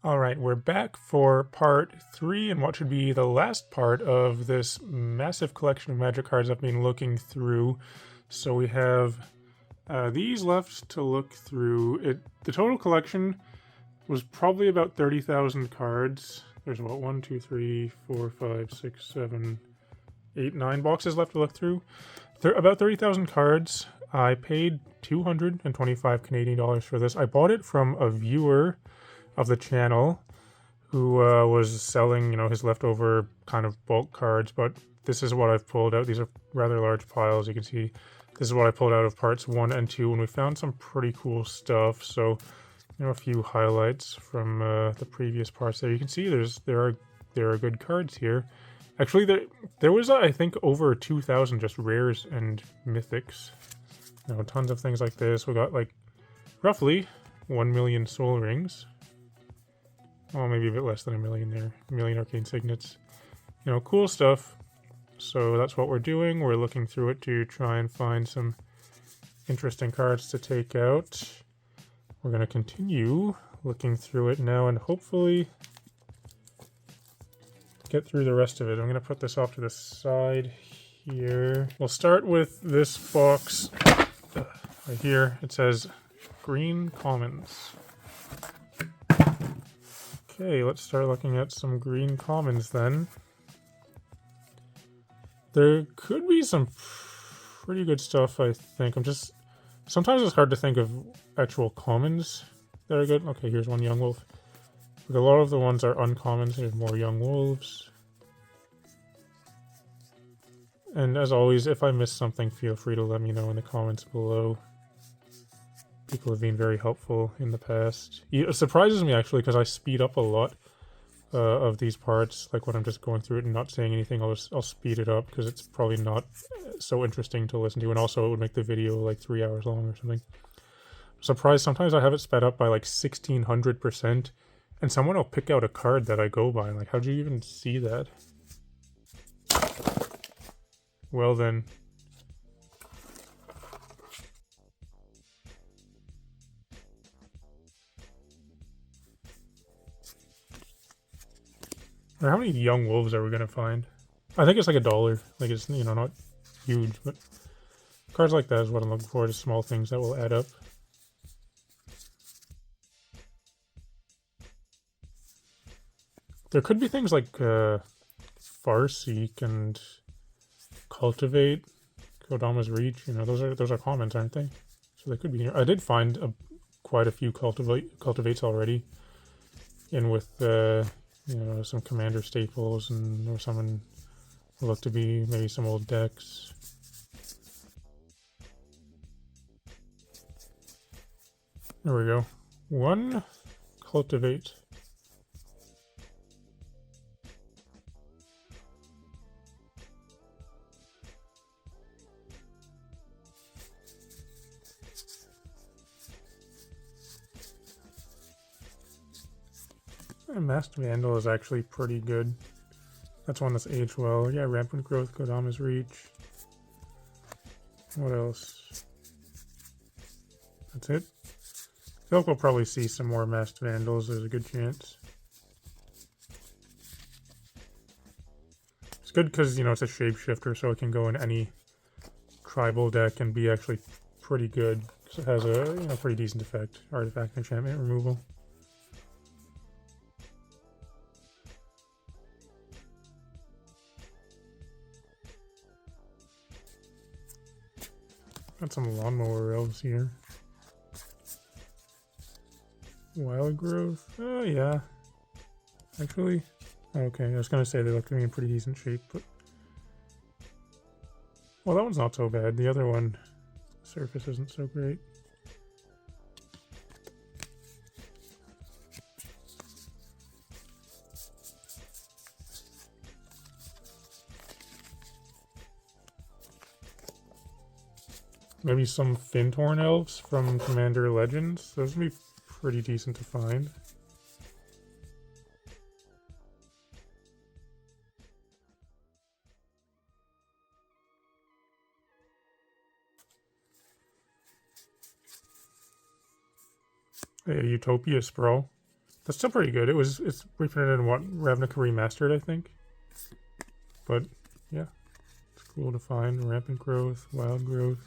Alright, we're back for part 3 and what should be the last part of this massive collection of magic cards I've been looking through. So we have these left to look through. The total collection was probably about 30,000 cards. There's what, 1, 2, 3, 4, 5, 6, 7, 8, 9 boxes left to look through. About 30,000 cards. I paid 225 Canadian dollars for this. I bought it from a viewer of the channel who was selling, his leftover kind of bulk cards, but this is what I've pulled out. These are rather large piles. You can see this is what I pulled out of parts 1 and 2, and we found some pretty cool stuff. So, a few highlights from the previous parts there. You can see there are good cards here. Actually, there was, I think, over 2,000 just rares and mythics. Tons of things like this. We got, like, roughly 1 million soul rings. Well, maybe a bit less than a million there. A million arcane signets. Cool stuff. So that's what we're doing. We're looking through it to try and find some interesting cards to take out. We're going to continue looking through it now and hopefully get through the rest of it. I'm going to put this off to the side here. We'll start with this box right here. It says Green Commons. Okay, let's start looking at some green commons then. There could be some pretty good stuff, I think. Sometimes it's hard to think of actual commons that are good. Okay, here's one Young Wolf. But a lot of the ones are uncommons. There's more Young Wolves. And as always, if I miss something, feel free to let me know in the comments below. People have been very helpful in the past. It surprises me, actually, because I speed up a lot of these parts. Like, when I'm just going through it and not saying anything, I'll speed it up, because it's probably not so interesting to listen to. And also, it would make the video, like, 3 hours long or something. I'm surprised. Sometimes I have it sped up by, like, 1,600%. And someone will pick out a card that I go by. Like, how'd you even see that? Well, then. How many Young Wolves are we going to find? I think it's like $1. Like, it's, not huge, but cards like that is what I'm looking for. Just small things that will add up. There could be things like Farseek and Cultivate, Kodama's Reach. Those are commons, aren't they? So they could be here. I did find quite a few Cultivates already in with some commander staples or someone who look to be maybe some old decks. There we go. One Cultivate. Masked Vandal is actually pretty good. That's one that's aged well. Yeah, Rampant Growth, Kodama's Reach. What else? That's it. I feel like we'll probably see some more Masked Vandals. There's a good chance. It's good because, it's a shapeshifter, so it can go in any tribal deck and be actually pretty good. Because it has a pretty decent effect. Artifact enchantment removal. Got some Lawnmower Elves here. Wild Growth? Oh, yeah. Actually, okay, I was going to say they look to me in pretty decent shape, but... Well, that one's not so bad. The other one, surface isn't so great. Maybe some Fintorn Elves from Commander Legends. Those would be pretty decent to find. A Utopia Sprawl. That's still pretty good. It's reprinted in what, Ravnica Remastered, I think. But yeah, it's cool to find. Rampant Growth, Wild Growth.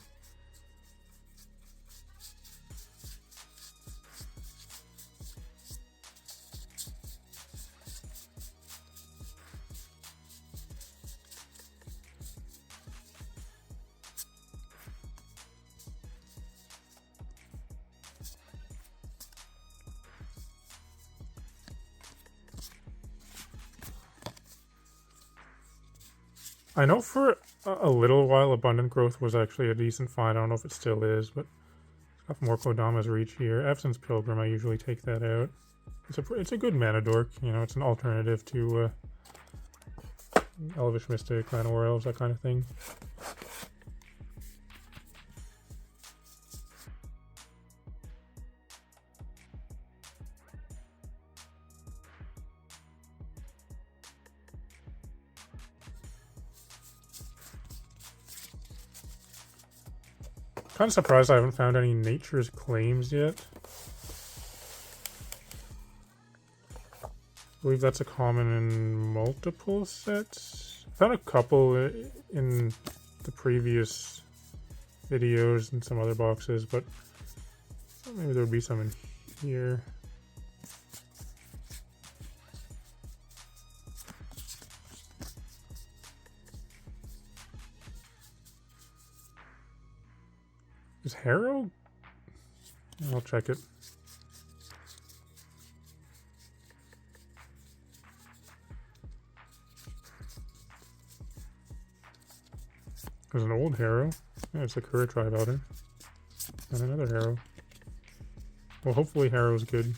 I know for a little while Abundant Growth was actually a decent find. I don't know if it still is, but it's got more Kodama's Reach here. Evson's Pilgrim, I usually take that out. It's a good mana dork, you know, it's an alternative to Elvish Mystic, Llanowar Elves, that kind of thing. Kind of surprised I haven't found any Nature's Claims yet. I believe that's a common in multiple sets. I found a couple in the previous videos and some other boxes, but maybe there would be some in here. Is Harrow? I'll check it. There's an old Harrow. Yeah, it's a Kura Tribe Outer. And another Harrow. Well, hopefully Harrow's good.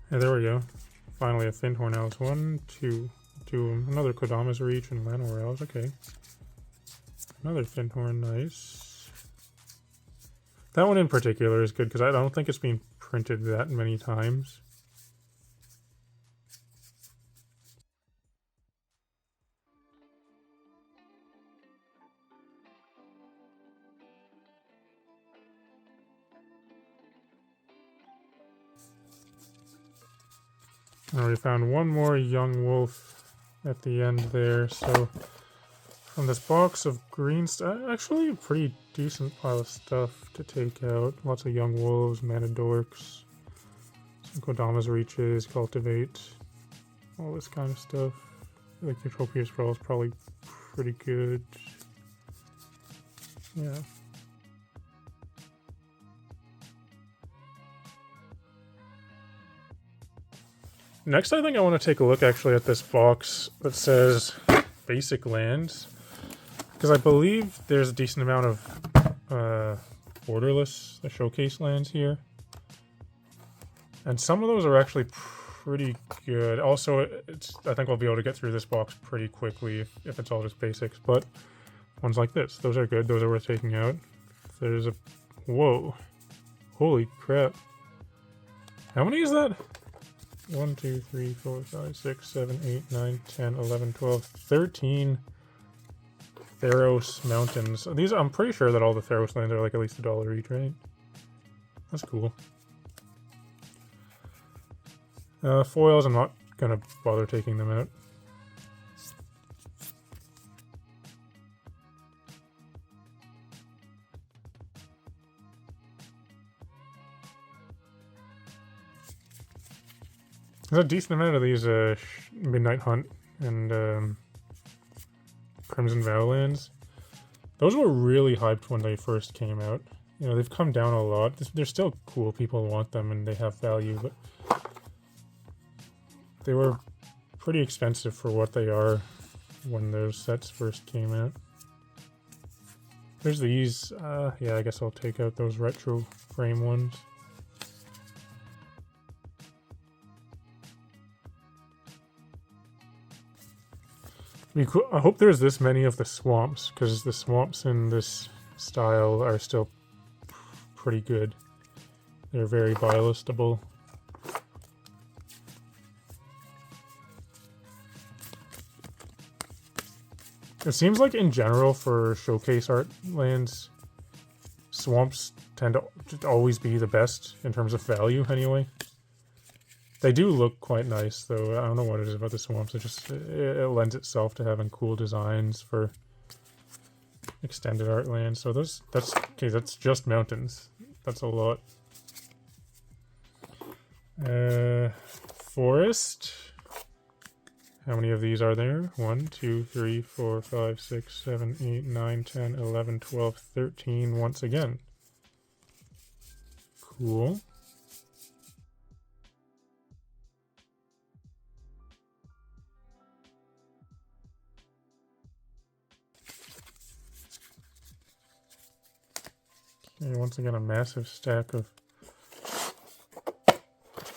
Yeah, there we go. Finally a Fyndhorn Elves. 1, 2, another Kodama's Reach and Llanowar Elves. Okay. Another Fyndhorn, nice. That one in particular is good because I don't think it's been printed that many times. I already found one more Young Wolf at the end there, so from this box of green stuff, actually a pretty decent pile of stuff to take out. Lots of Young Wolves, Mana Dorks, some Kodama's Reaches, Cultivate, all this kind of stuff. I think Utopia's Sprawl is probably pretty good. Yeah. Next, I think I want to take a look actually at this box that says Basic Lands, because I believe there's a decent amount of borderless showcase lands here, and some of those are actually pretty good. Also, I think I'll be able to get through this box pretty quickly if it's all just basics, but ones like this, those are good. Those are worth taking out. There's a... Whoa. Holy crap. How many is that? 1, 2, 3, 4, 5, 6, 7, 8, 9, 10, 11, 12, 13 Theros Mountains. These, I'm pretty sure that all the Theros lands are like at least $1 each, right? That's cool. Foils, I'm not gonna bother taking them out. There's a decent amount of these Midnight Hunt and Crimson Vow lands. Those were really hyped when they first came out. You know, they've come down a lot. They're still cool. People want them and they have value, but they were pretty expensive for what they are when those sets first came out. There's these. Yeah, I guess I'll take out those retro frame ones. I hope there's this many of the swamps, because the swamps in this style are still pretty good. They're very buy listable. It seems like in general for showcase art lands, swamps tend to always be the best in terms of value anyway. They do look quite nice though. I don't know what it is about the swamps. It lends itself to having cool designs for extended art lands. So that's just mountains. That's a lot. Forest. How many of these are there? 1, 2, 3, 4, 5, 6, 7, 8, 9, 10, 11, 12, 13 once again. Cool. Okay, once again a massive stack of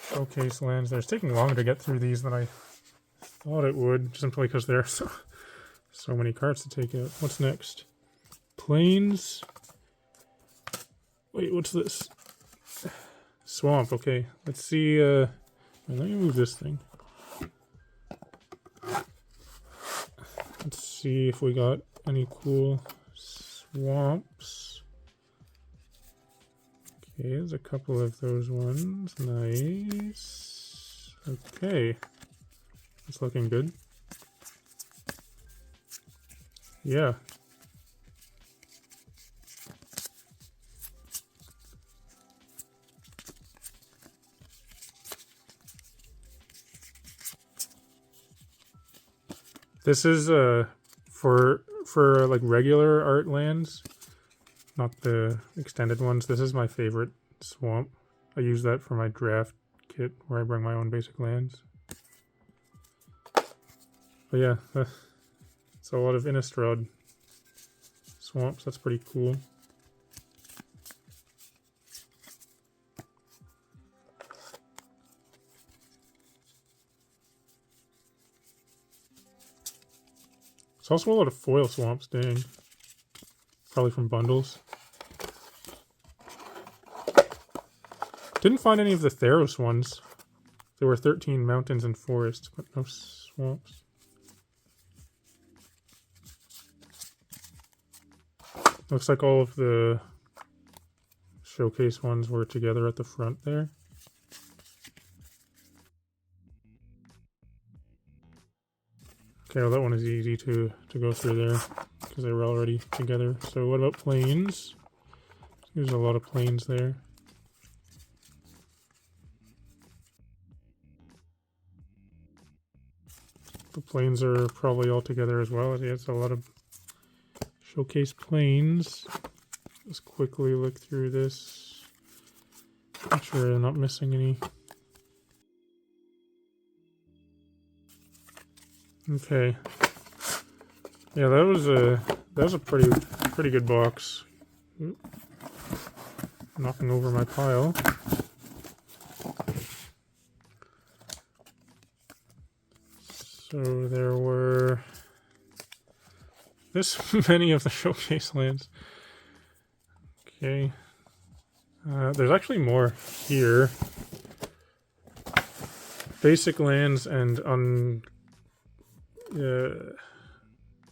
showcase lands. It's taking longer to get through these than I thought it would, simply because there are so many cards to take out. What's next? Plains. Wait, what's this? Swamp, okay. Let's see, let me move this thing. Let's see if we got any cool swamps. Okay, there's a couple of those ones. Nice. Okay. It's looking good. Yeah. This is for like regular art lands, not the extended ones. This is my favorite swamp. I use that for my draft kit where I bring my own basic lands. But yeah, it's a lot of Innistrad swamps. That's pretty cool. It's also a lot of foil swamps, dang. Probably from bundles. Didn't find any of the Theros ones. There were 13 mountains and forests, but no swamps. Looks like all of the showcase ones were together at the front there. Okay, well that one is easy to go through there because they were already together. So what about plains? There's a lot of plains there. The plains are probably all together as well. Yeah, it's a lot of showcase plains. Let's quickly look through this. Make sure I'm not missing any. Okay. Yeah, that was a pretty good box. Oop. Knocking over my pile. So there were this many of the showcase lands. Okay. There's actually more here. Basic lands and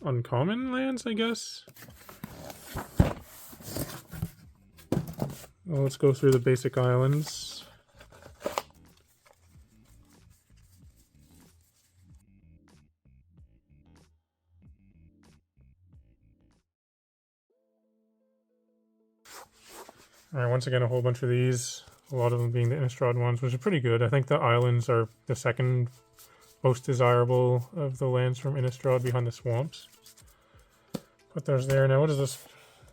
uncommon lands, I guess. Well, let's go through the basic islands. Alright, once again, a whole bunch of these. A lot of them being the Innistrad ones, which are pretty good. I think the islands are the second most desirable of the lands from Innistrad behind the swamps. Put those there. Now, what is this?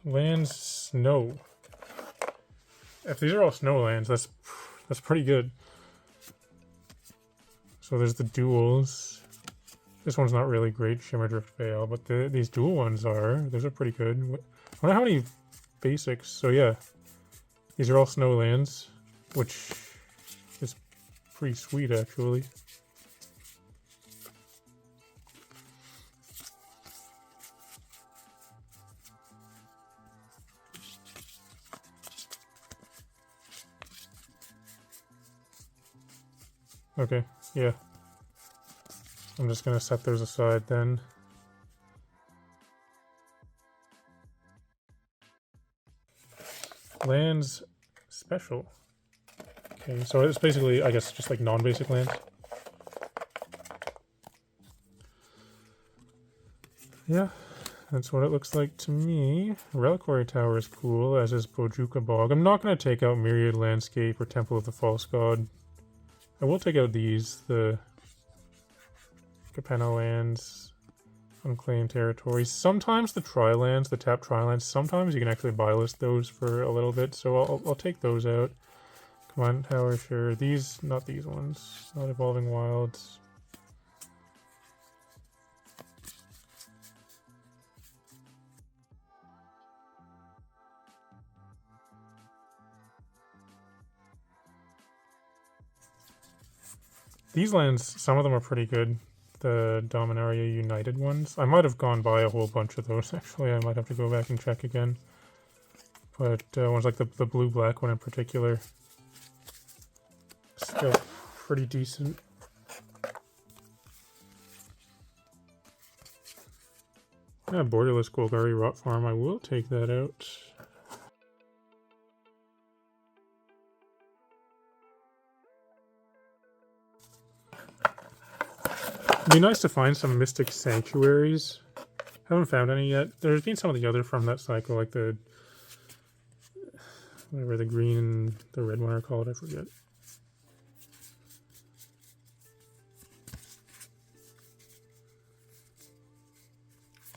Lands snow. If these are all snow lands, that's pretty good. So there's the duels. This one's not really great, Shimmerdrift Vale, but these dual ones are. Those are pretty good. I wonder how many basics. So yeah, these are all snow lands, which is pretty sweet actually. Okay, yeah. I'm just gonna set those aside then. Lands special. Okay, so it's basically, I guess, just like non-basic lands. Yeah, that's what it looks like to me. Reliquary Tower is cool, as is Bojuka Bog. I'm not going to take out Myriad Landscape or Temple of the False God. I will take out these, the Capenna lands, Unclaimed Territories. Sometimes the Tri-lands, the tapped Tri-lands, sometimes you can actually buy list those for a little bit, so I'll take those out. Command Tower, sure. These, not these ones. Not Evolving Wilds. These lands, some of them are pretty good. The Dominaria United ones. I might have gone by a whole bunch of those, actually. I might have to go back and check again. But ones like the blue-black one in particular, still pretty decent. Yeah, Borderless Golgari Rot Farm. I will take that out. It'd be nice to find some Mystic Sanctuaries. Haven't found any yet. There's been some of the other from that cycle, like the whatever the green and the red one are called, I forget.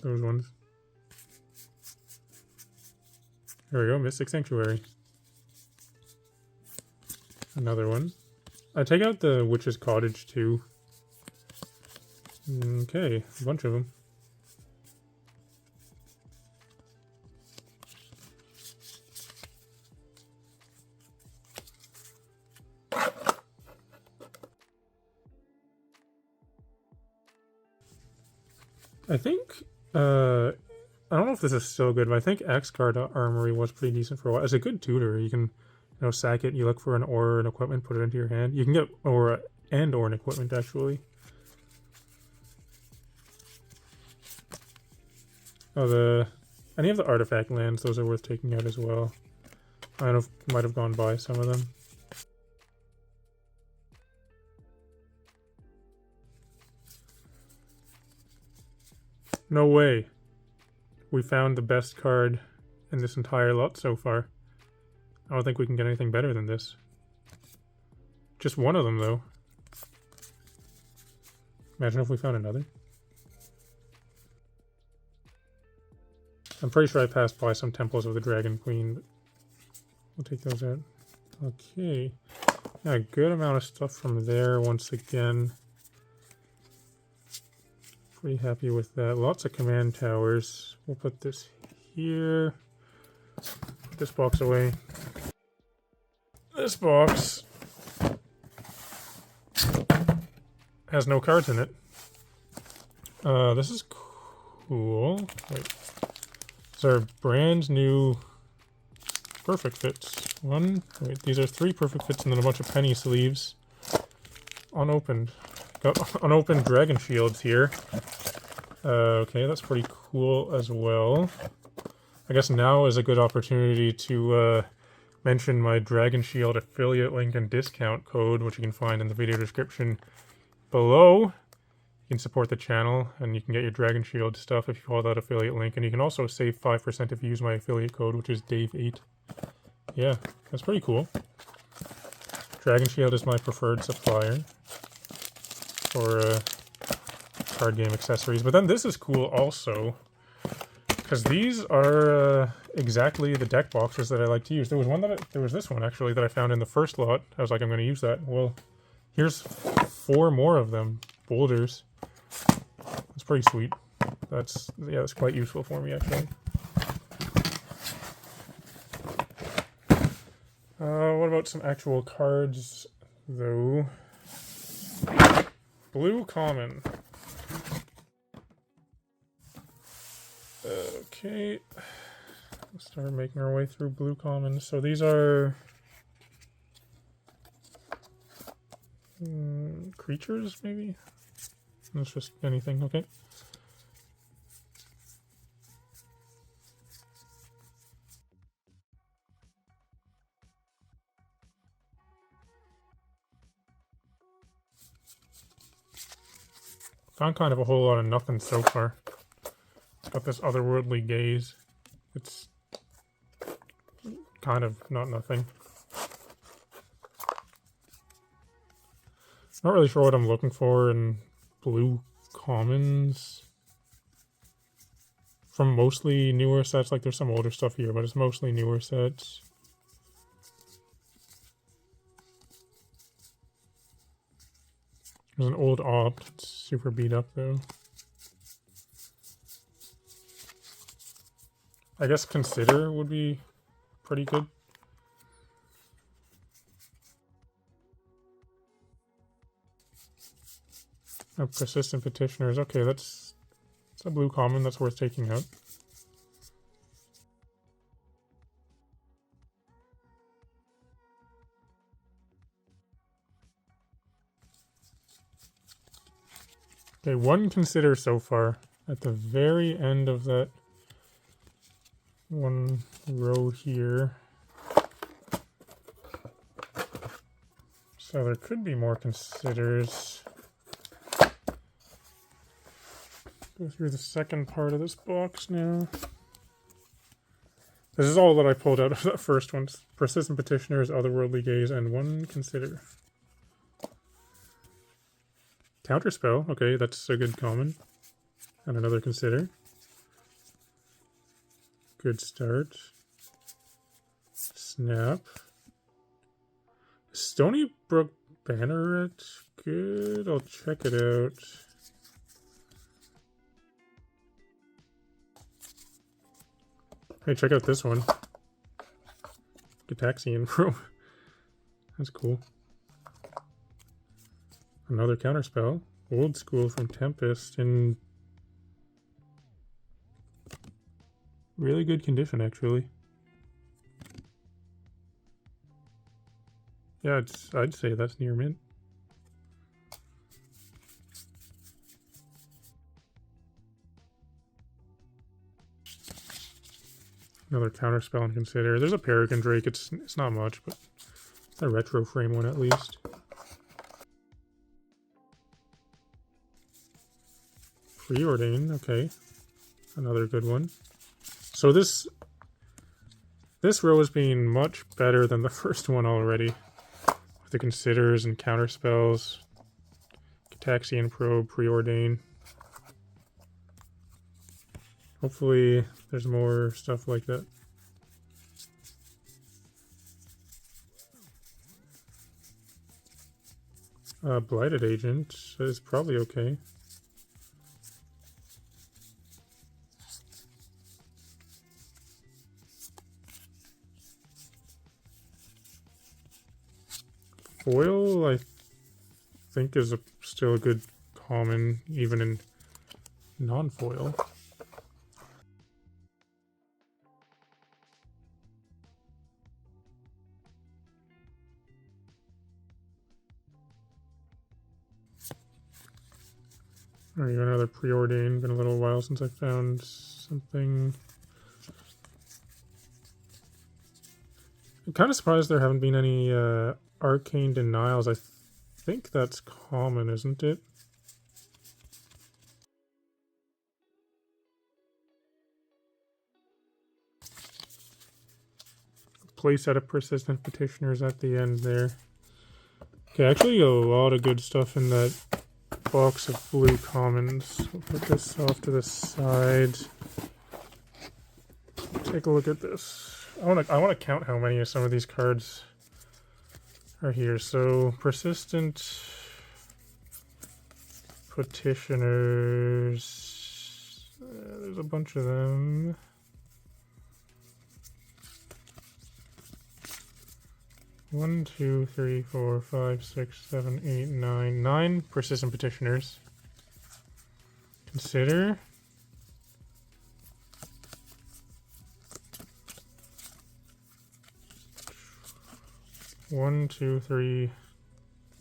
Those ones. There we go, Mystic Sanctuary. Another one. I take out the Witch's Cottage too. Okay, a bunch of them. I think, I don't know if this is still good, but I think Axguard Armory was pretty decent for a while. As a good tutor, you can, sack it, you look for an ore or an equipment, put it into your hand. You can get ore and or an equipment, actually. Oh, any of the artifact lands, those are worth taking out as well. I might have gone by some of them. No way. We found the best card in this entire lot so far. I don't think we can get anything better than this. Just one of them, though. Imagine if we found another. I'm pretty sure I passed by some Temples of the Dragon Queen, but we'll take those out. Okay. Yeah, a good amount of stuff from there once again. Pretty happy with that. Lots of command towers. We'll put this here. Put this box away. This box has no cards in it. This is cool. Wait. These are brand new perfect fits. These are 3 perfect fits and then a bunch of penny sleeves. Unopened. Got unopened dragon shields here. Okay, that's pretty cool as well. I guess now is a good opportunity to mention my Dragon Shield affiliate link and discount code, which you can find in the video description below. You can support the channel, and you can get your Dragon Shield stuff if you follow that affiliate link, and you can also save 5% if you use my affiliate code, which is Dave8. Yeah, that's pretty cool. Dragon Shield is my preferred supplier for card game accessories. But then this is cool also, because these are exactly the deck boxes that I like to use. There was this one actually that I found in the first lot. I was like, I'm going to use that. Well, here's 4 more of them. Boulders. That's pretty sweet. That's quite useful for me actually. What about some actual cards though? Blue common. Okay, let's start making our way through blue commons. So these are Creatures, maybe? That's just anything, okay. Found kind of a whole lot of nothing so far. Got this otherworldly gaze. It's kind of not nothing. Not really sure what I'm looking for in blue commons. From mostly newer sets, like there's some older stuff here, but it's mostly newer sets. There's an old opt, it's super beat up though. I guess Consider would be pretty good. Oh, Persistent Petitioners. Okay, that's a blue common that's worth taking out. Okay, one Consider so far. At the very end of that one row here. So there could be more Considers. Go through the second part of this box now. This is all that I pulled out of that first one. Persistent Petitioners, Otherworldly Gaze, and one Consider. Counterspell, okay, that's a good common. And another Consider. Good start. Snap. Stony Brook Banneret, good, I'll check it out. Hey, check out this one. Gitaxian Probe. That's cool. Another counterspell. Old school from Tempest in really good condition, actually. Yeah, I'd say that's near mint. Another counterspell and Consider. There's a Peregrine Drake. It's not much, but it's a retro frame one at least. Preordain, okay. Another good one. So this row is being much better than the first one already. With the Considers and counterspells. Gitaxian Probe, Preordain. Hopefully there's more stuff like that. Blighted Agent is probably okay. Foil, I think, is still a good common, even in non-foil. Alright, another Preordain. Been a little while since I found something. I'm kind of surprised there haven't been any Arcane Denials. I think that's common, isn't it? Playset of Persistent Petitioners at the end there. Okay, actually a lot of good stuff in that box of blue commons. We'll put this off to the side. Take a look at this. I want to count how many of some of these cards are here. So Persistent Petitioners. There's a bunch of them. One, two, three, four, five, six, seven, eight, nine. 9 Persistent Petitioners. Consider. One, two, three,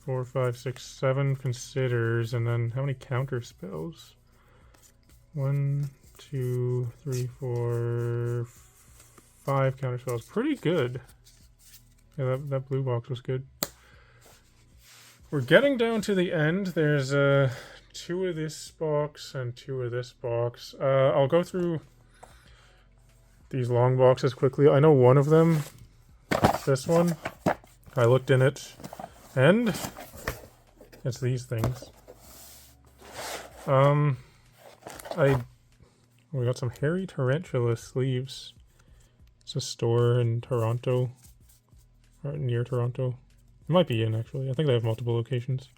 4, 5, 6, 7 considers, and then how many counter spells? 1, 2, 3, 4, 5 counter spells. Pretty good. Yeah, that blue box was good. We're getting down to the end. There's 2 of this box and 2 of this box. I'll go through these long boxes quickly. I know one of them, this one, I looked in it, and it's these things. We got some hairy tarantula sleeves. It's a store in Toronto, or near Toronto. It might be in, actually. I think they have multiple locations.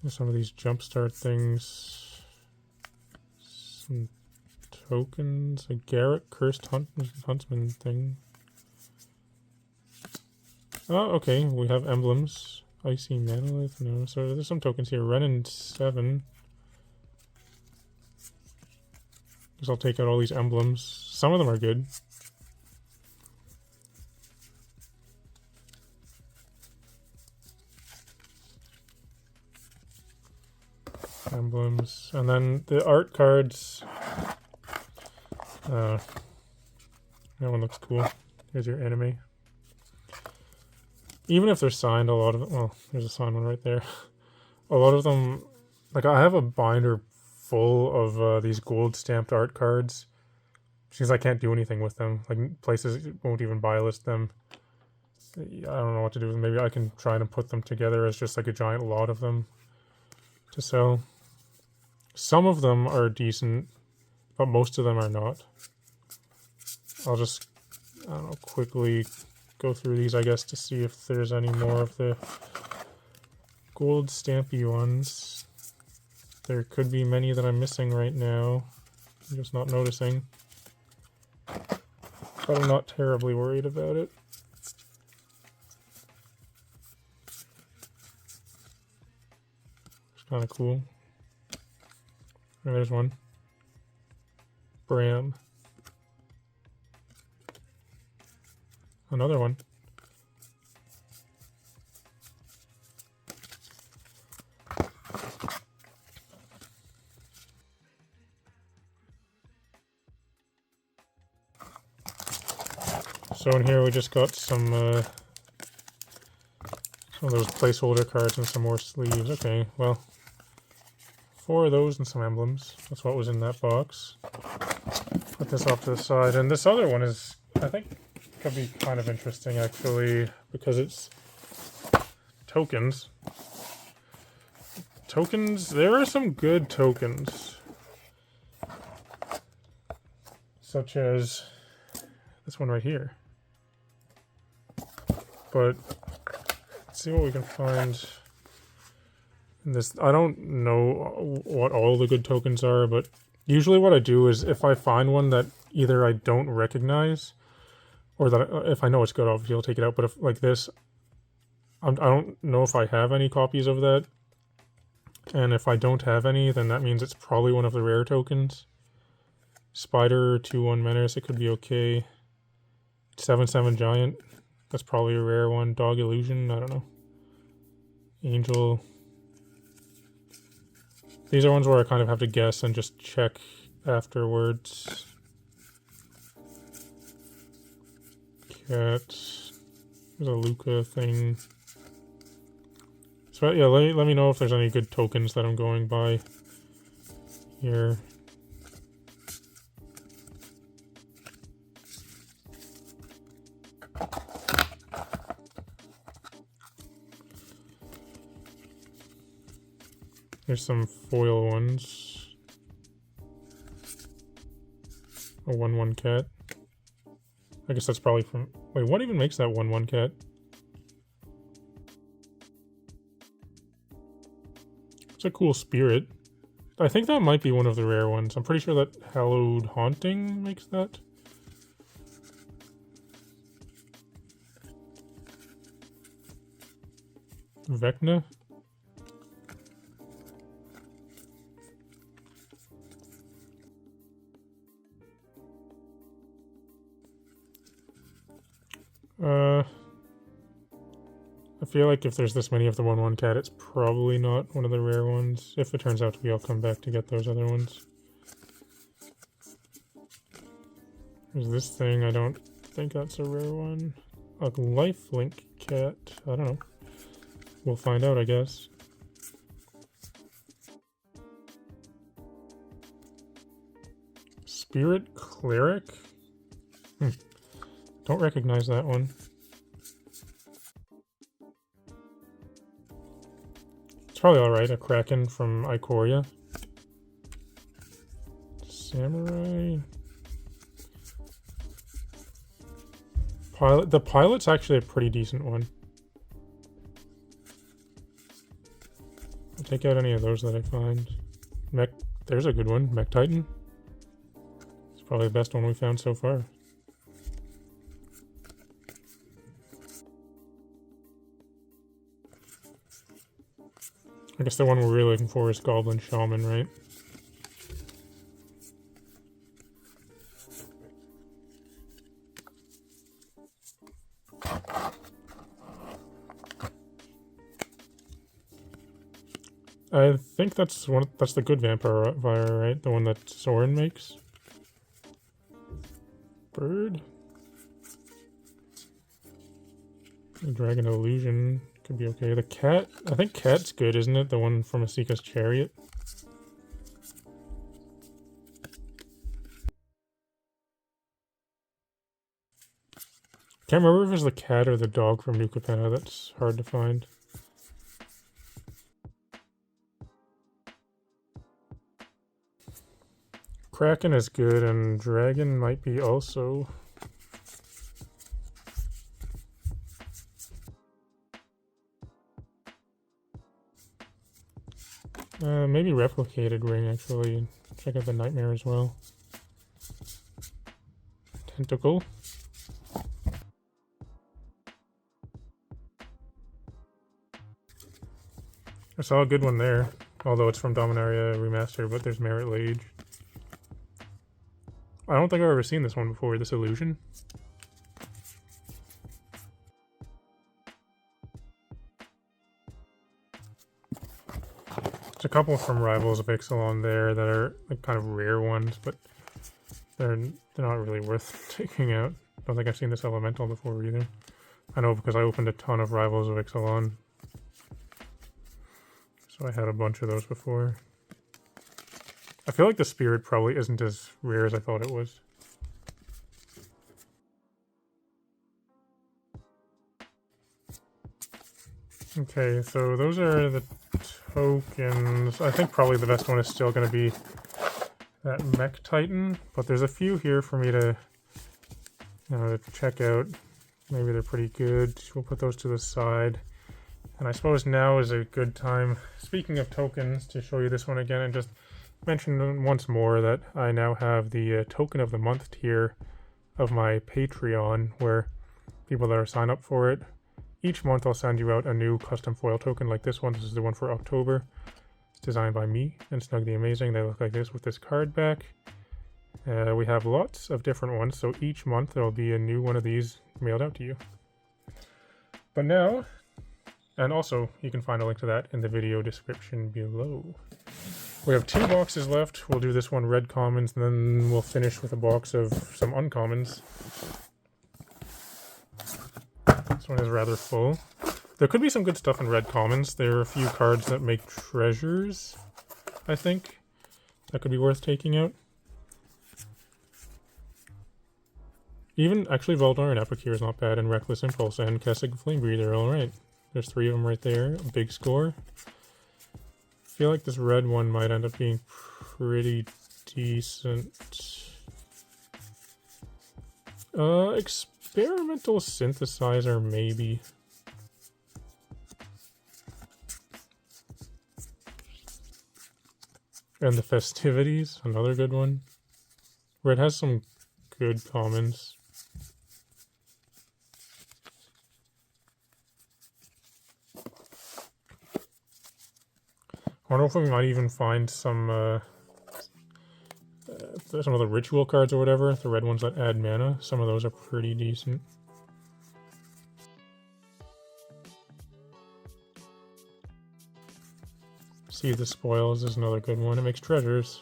Some of these jumpstart things. Some tokens. A Garrett Cursed Huntsman thing. Oh, okay. We have emblems. Icy Manolith. No, so there's some tokens here. Renin 7. Guess I'll take out all these emblems. Some of them are good. Emblems. And then the art cards. That one looks cool. Here's your anime. Even if they're signed, a lot of them, well, there's a signed one right there. A lot of them, like I have a binder full of these gold stamped art cards because I can't do anything with them. Like places won't even buy list them. I don't know what to do with them. Maybe I can try and put them together as just like a giant lot of them to sell. Some of them are decent, but most of them are not. I'll just, I don't know, quickly go through these, I guess, to see if there's any more of the gold stampy ones. There could be many that I'm missing right now. I'm just not noticing. But I'm not terribly worried about it. It's kind of cool. And there's one. Bram. Another one. So in here we just got some of those placeholder cards and some more sleeves. Okay, well, 4 of those and some emblems. That's what was in that box. Put this off to the side. And this other one is, I think, could be kind of interesting actually, because it's tokens. Tokens, there are some good tokens. Such as this one right here. But let's see what we can find in this. I don't know what all the good tokens are, but usually what I do is if I find one that either I don't recognize or that if I know it's good, obviously I'll take it out. But if like this, I don't know if I have any copies of that. And if I don't have any, then that means it's probably one of the rare tokens. Spider 2/1 Menace, it could be okay. 7/7 Giant, that's probably a rare one. Dog Illusion, I don't know. Angel. These are ones where I kind of have to guess and just check afterwards. Cat. There's a Luca thing. So yeah, let me know if there's any good tokens that I'm going by here. Here's some foil ones. A 1/1 cat. I guess that's probably from... Wait, what even makes that 1/1 cat? It's a cool spirit. I think that might be one of the rare ones. I'm pretty sure that Hallowed Haunting makes that. Vecna. I feel like if there's this many of the 1/1 cat, it's probably not one of the rare ones. If it turns out to be, I'll come back to get those other ones. There's this thing, I don't think that's a rare one. A lifelink cat, I don't know. We'll find out, I guess. Spirit Cleric? Don't recognize that one. It's probably alright, a Kraken from Ikoria. Samurai... Pilot. The Pilot's actually a pretty decent one. I'll take out any of those that I find. Mech... There's a good one. Mech Titan. It's probably the best one we found so far. I guess the one we're really looking for is Goblin Shaman, right? I think that's the good vampire, right? The one that Soren makes. Bird. The Dragon Illusion could be okay. The cat, I think cat's good, isn't it? The one from Asika's Chariot. Can't remember if it was the cat or the dog from New Capenna. That's hard to find. Kraken is good, and Dragon might be also. Maybe Replicated Ring, actually. Check out the Nightmare as well. Tentacle. I saw a good one there, although it's from Dominaria Remastered, but there's Merit Lage. I don't think I've ever seen this one before, this Illusion. There's a couple from Rivals of Ixalan there that are like kind of rare ones, but they're not really worth taking out. I don't think I've seen this Elemental before either. I know because I opened a ton of Rivals of Ixalan. So I had a bunch of those before. I feel like the Spirit probably isn't as rare as I thought it was. Okay, so those are the tokens. I think probably the best one is still going to be that Mech Titan, but there's a few here for me to, to check out. Maybe they're pretty good. We'll put those to the side. And I suppose now is a good time, speaking of tokens, to show you this one again and just mention once more that I now have the Token of the Month tier of my Patreon, where people that are signed up for it, each month I'll send you out a new custom foil token like this one. This is the one for October. It's designed by me and Snug the Amazing. They look like this with this card back. We have lots of different ones, so each month there will be a new one of these mailed out to you. But now, and also you can find a link to that in the video description below. We have 2 boxes left. We'll do this one red commons, and then we'll finish with a box of some uncommons. This one is rather full. There could be some good stuff in red commons. There are a few cards that make treasures, I think, that could be worth taking out. Even, actually, Valdaren Epicure is not bad, and Reckless Impulse and Kessig Flamebreather are alright. There's 3 of them right there. A big score. I feel like this red one might end up being pretty decent. Experimental Synthesizer, maybe. And the Festivities, another good one. Where it has some good commons. I wonder if we might even find some of the ritual cards or whatever, the red ones that add mana. Some of those are pretty decent. See the Spoils is another good one. It makes treasures.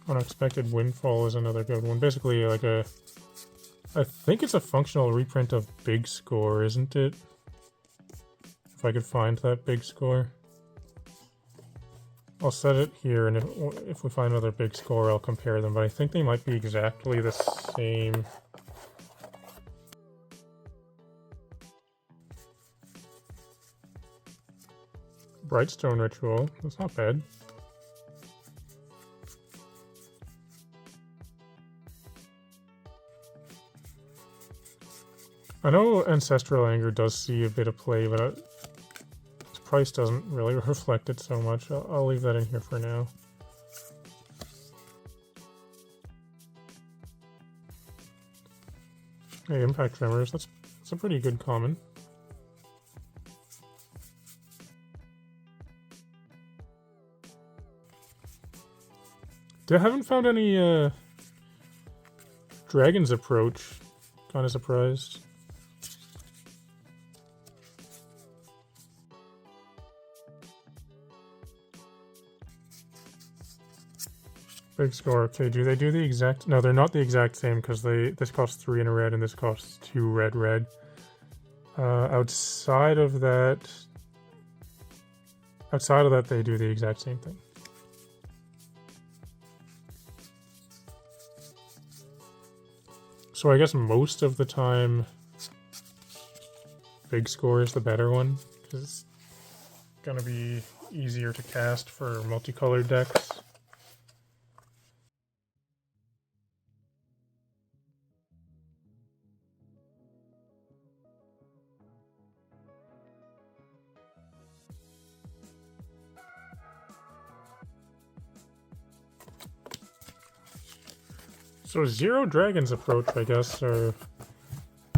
Unexpected Windfall is another good one. Basically, like a... I think it's a functional reprint of Big Score, isn't it? If I could find that Big Score. I'll set it here, and if we find another Big Score, I'll compare them, but I think they might be exactly the same. Brightstone Ritual, that's not bad. I know Ancestral Anger does see a bit of play, but its price doesn't really reflect it so much. I'll leave that in here for now. Hey, Impact Tremors, that's a pretty good common. I haven't found any Dragon's Approach. Kind of surprised. Big Score. Okay, do they do the exact... No, they're not the exact same because this costs 3 in a red and this costs 2 red. Outside of that, they do the exact same thing. So I guess most of the time, Big Score is the better one, because it's gonna be easier to cast for multicolored decks. So 0 Dragon's Approach, I guess, or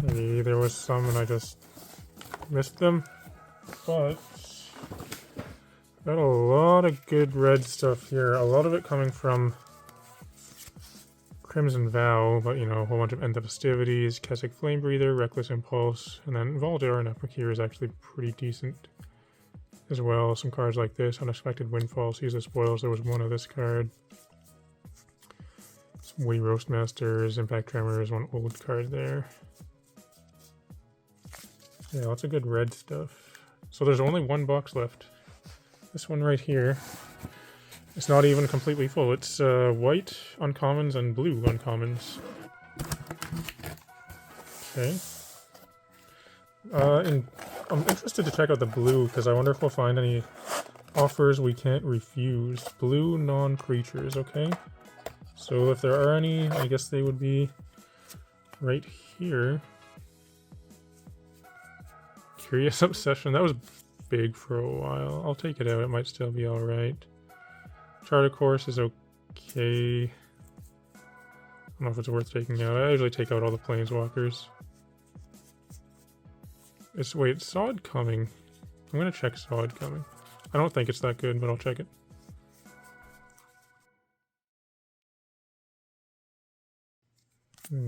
maybe there was some and I just missed them. But got a lot of good red stuff here. A lot of it coming from Crimson Vow, but you know, a whole bunch of End of Festivities, Kessig Flamebreather, Reckless Impulse, and then Voldaren and Epic here is actually pretty decent as well. Some cards like this, Unexpected Windfall, Seize the Spoils, there was one of this card. Some Woody Roastmasters, Impact Tremors, one old card there. Yeah, lots of good red stuff. So there's only one box left. This one right here. It's not even completely full. It's white uncommons and blue uncommons. Okay. I'm interested to check out the blue because I wonder if we'll find any offers we can't refuse. Blue non-creatures, okay? So if there are any, I guess they would be right here. Curious Obsession, that was big for a while. I'll take it out, it might still be alright. Chart of Course is okay. I don't know if it's worth taking out. I usually take out all the Planeswalkers. Wait, Sod Coming. I'm gonna check Sod Coming. I don't think it's that good, but I'll check it.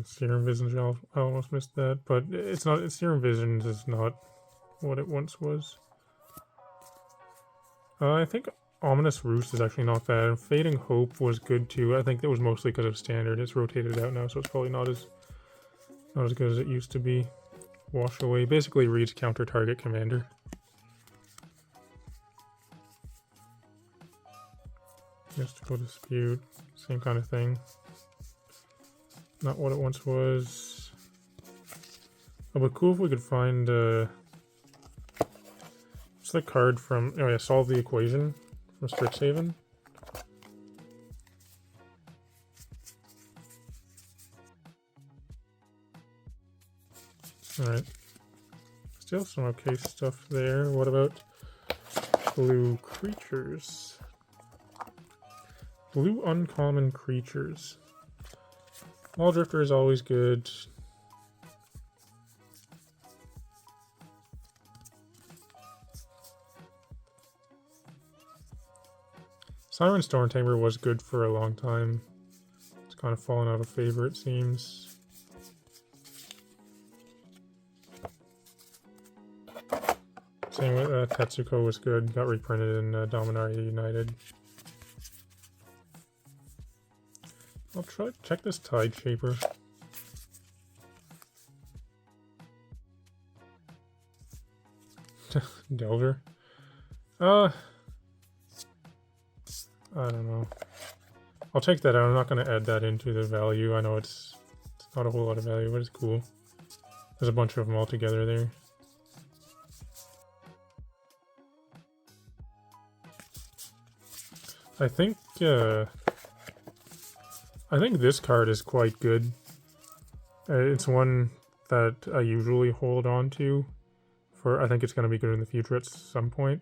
Serum Visions, I almost missed that, but it's not. Serum Visions is not what it once was. I think Ominous Roost is actually not bad. Fading Hope was good too. I think that was mostly because of standard. It's rotated out now, so it's probably not as good as it used to be. Wash Away basically reads counter target commander. Mystical Dispute, same kind of thing. Not what it once was. Oh, but cool if we could find what's the card from... Oh yeah, Solve the Equation from Strixhaven. Alright. Still some okay stuff there. What about blue creatures? Blue uncommon creatures. Wall Drifter is always good. Siren Stormtamer was good for a long time. It's kind of fallen out of favor, it seems. Same with Tetsuko was good. Got reprinted in Dominaria United. I'll try check this Tide Shaper. Delver. I don't know. I'll take that out. I'm not going to add that into the value. I know it's not a whole lot of value, but it's cool. There's a bunch of them all together there. I think this card is quite good. It's one that I usually hold on to. I think it's going to be good in the future at some point.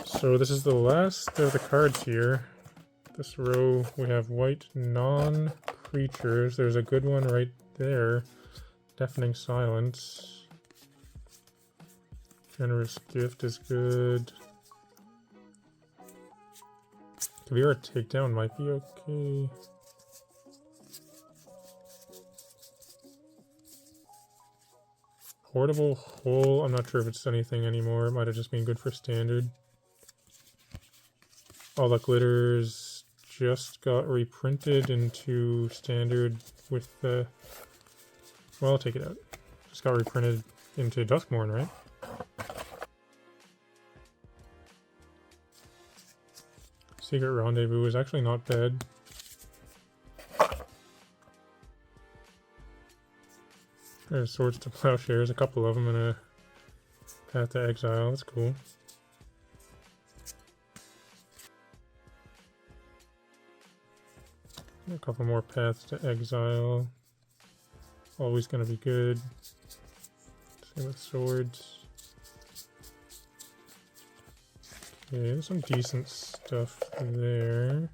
So this is the last of the cards here. This row, we have white non-creatures. There's a good one right there. Deafening Silence. Generous Gift is good. Kavira Takedown might be okay. Portable Hole, I'm not sure if it's anything anymore. It might have just been good for standard. All the glitters just got reprinted into standard with the... Well, I'll take it out. Just got reprinted into Duskmourn, right? Secret Rendezvous is actually not bad. There's Swords to Plowshares, a couple of them, and a Path to Exile. That's cool. A couple more Paths to Exile. Always gonna be good. Same with Swords. Okay, there's some decent stuff there.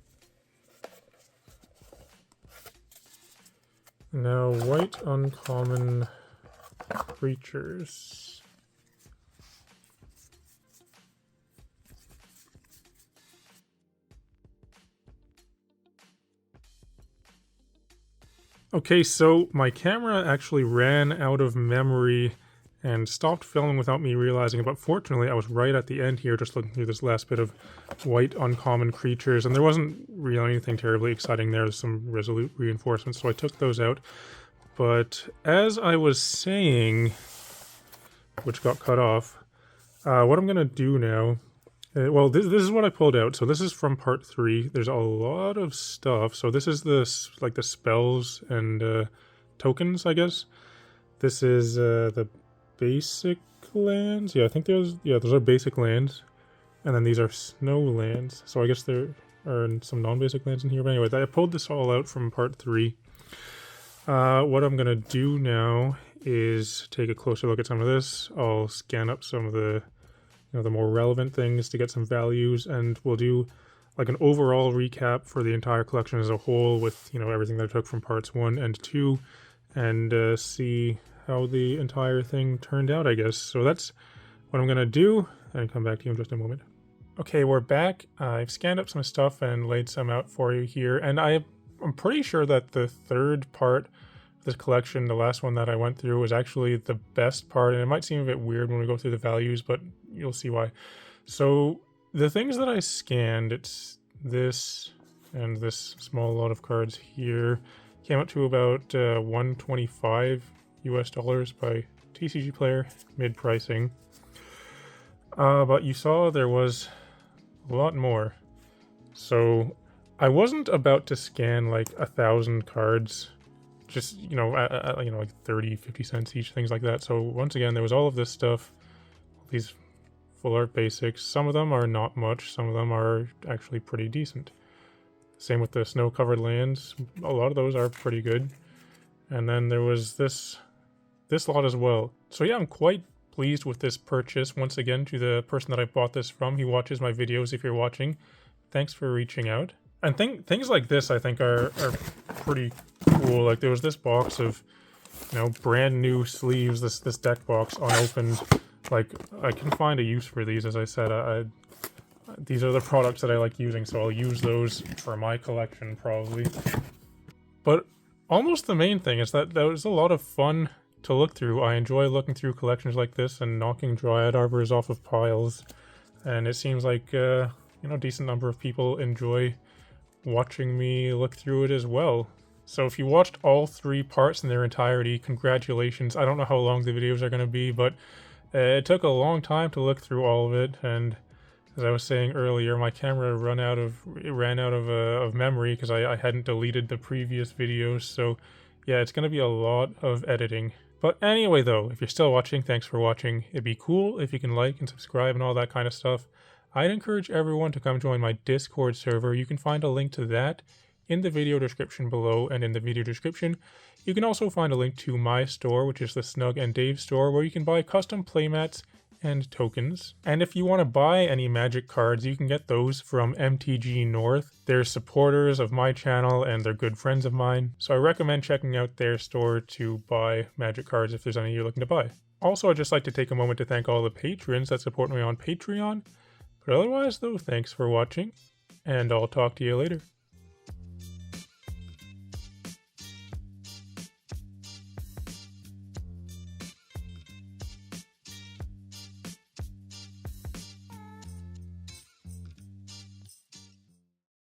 Now, white uncommon creatures. Okay, so my camera actually ran out of memory and stopped filming without me realizing it, but fortunately I was right at the end here just looking through this last bit of white uncommon creatures, and there wasn't really anything terribly exciting there. There's some Resolute reinforcements, so I took those out. But as I was saying, which got cut off, what I'm going to do now, well, this is what I pulled out. So this is from part 3. There's a lot of stuff. So this is like the spells and tokens, I guess. This is the basic lands. Yeah, I think those are basic lands. And then these are snow lands. So I guess there are some non-basic lands in here. But anyway, I pulled this all out from part 3. What I'm going to do now is take a closer look at some of this. I'll scan up some of the the more relevant things to get some values, and we'll do like an overall recap for the entire collection as a whole with everything that I took from parts 1 and 2, and see how the entire thing turned out, I guess. So that's what I'm going to do, and come back to you in just a moment. Okay, we're back. I've scanned up some stuff and laid some out for you here, and I'm pretty sure that the third part of this collection, the last one that I went through, was actually the best part, and it might seem a bit weird when we go through the values, but you'll see why. So the things that I scanned, it's this and this small lot of cards here, came up to about $125 US by TCG Player, mid-pricing. But you saw there was a lot more. So I wasn't about to scan like 1,000 cards, just, like 30, 50 cents each, things like that. So once again, there was all of this stuff, these full art basics. Some of them are not much, some of them are actually pretty decent. Same with the snow-covered lands. A lot of those are pretty good. And then there was this lot as well. So yeah, I'm quite pleased with this purchase. Once again, to the person that I bought this from, he watches my videos. If you're watching, thanks for reaching out. And things like this, I think, are pretty cool. Like there was this box of, brand new sleeves. This deck box unopened. Like I can find a use for these. As I said, these are the products that I like using, so I'll use those for my collection probably. But almost the main thing is that there was a lot of fun to look through. I enjoy looking through collections like this and knocking Dryad Arbors off of piles, and it seems like you know, a decent number of people enjoy watching me look through it as well. So if you watched all 3 parts in their entirety, congratulations. I don't know how long the videos are going to be, but it took a long time to look through all of it, and as I was saying earlier, my camera ran out of memory because I hadn't deleted the previous videos, so yeah, it's going to be a lot of editing. But anyway though, if you're still watching, thanks for watching. It'd be cool if you can like and subscribe and all that kind of stuff. I'd encourage everyone to come join my Discord server. You can find a link to that in the video description below, and in the video description you can also find a link to my store, which is the Snug and Dave store, where you can buy custom playmats and tokens. And if you want to buy any Magic cards, you can get those from MTG North. They're supporters of my channel and they're good friends of mine, so I recommend checking out their store to buy Magic cards if there's any you're looking to buy. Also, I'd just like to take a moment to thank all the patrons that support me on Patreon. But otherwise though, thanks for watching, and I'll talk to you later.